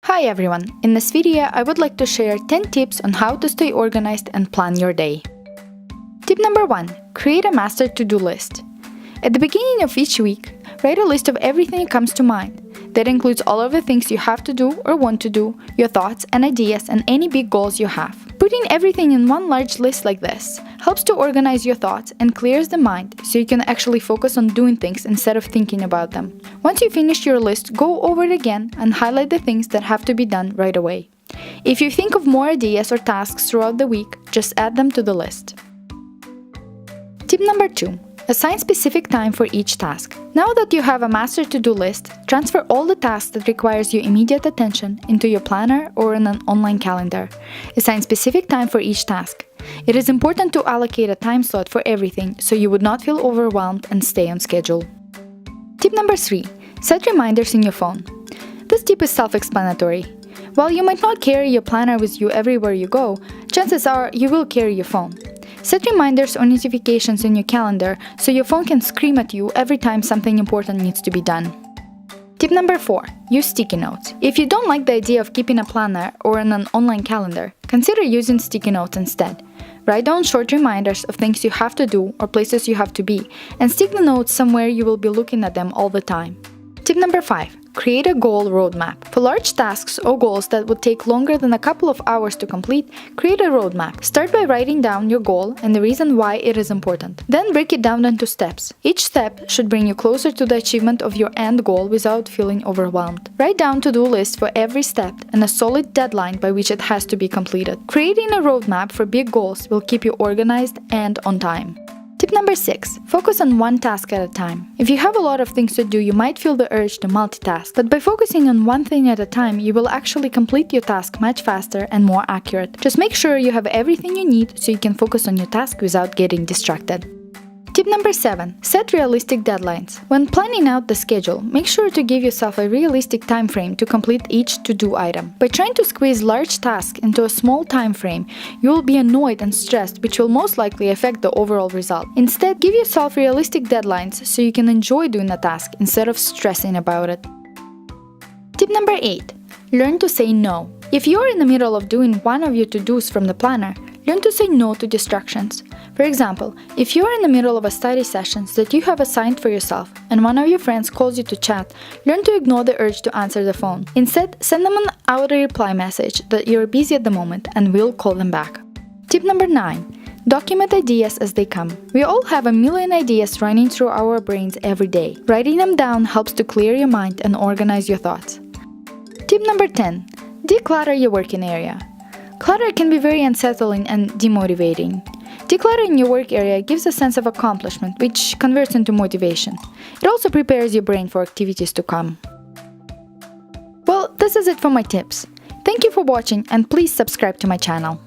Hi everyone! In this video, I would like to share 10 tips on how to stay organized and plan your day. Tip number 1. Create a master to-do list. At the beginning of each week, write a list of everything that comes to mind. That includes all of the things you have to do or want to do, your thoughts and ideas, and any big goals you have. Putting everything in one large list like this helps to organize your thoughts and clears the mind so you can actually focus on doing things instead of thinking about them. Once you finish your list, go over it again and highlight the things that have to be done right away. If you think of more ideas or tasks throughout the week, just add them to the list. Tip number 2. Assign specific time for each task. Now that you have a master to-do list, transfer all the tasks that requires your immediate attention into your planner or in an online calendar. Assign specific time for each task. It is important to allocate a time slot for everything so you would not feel overwhelmed and stay on schedule. Tip number 3. Set reminders in your phone. This tip is self-explanatory. While you might not carry your planner with you everywhere you go, chances are you will carry your phone. Set reminders or notifications in your calendar so your phone can scream at you every time something important needs to be done. Tip number 4. Use sticky notes. If you don't like the idea of keeping a planner or in an online calendar, consider using sticky notes instead. Write down short reminders of things you have to do or places you have to be, and stick the notes somewhere you will be looking at them all the time. Tip number 5. Create a goal roadmap. For large tasks or goals that would take longer than a couple of hours to complete, create a roadmap. Start by writing down your goal and the reason why it is important. Then break it down into steps. Each step should bring you closer to the achievement of your end goal without feeling overwhelmed. Write down to-do lists for every step and a solid deadline by which it has to be completed. Creating a roadmap for big goals will keep you organized and on time. Tip number 6. Focus on one task at a time. If you have a lot of things to do, you might feel the urge to multitask, but by focusing on one thing at a time, you will actually complete your task much faster and more accurate. Just make sure you have everything you need so you can focus on your task without getting distracted. Tip number 7. Set realistic deadlines. When planning out the schedule, make sure to give yourself a realistic time frame to complete each to-do item. By trying to squeeze large tasks into a small time frame, you will be annoyed and stressed, which will most likely affect the overall result. Instead, give yourself realistic deadlines so you can enjoy doing the task instead of stressing about it. Tip number 8. Learn to say no. If you are in the middle of doing one of your to-dos from the planner, learn to say no to distractions. For example, if you are in the middle of a study session that you have assigned for yourself and one of your friends calls you to chat, learn to ignore the urge to answer the phone. Instead, send them an auto-reply message that you are busy at the moment and will call them back. Tip number 9. Document ideas as they come. We all have a million ideas running through our brains every day. Writing them down helps to clear your mind and organize your thoughts. Tip number 10. Declutter your working area. Clutter can be very unsettling and demotivating. Decluttering your work area gives a sense of accomplishment, which converts into motivation. It also prepares your brain for activities to come. Well, this is it for my tips. Thank you for watching and please subscribe to my channel.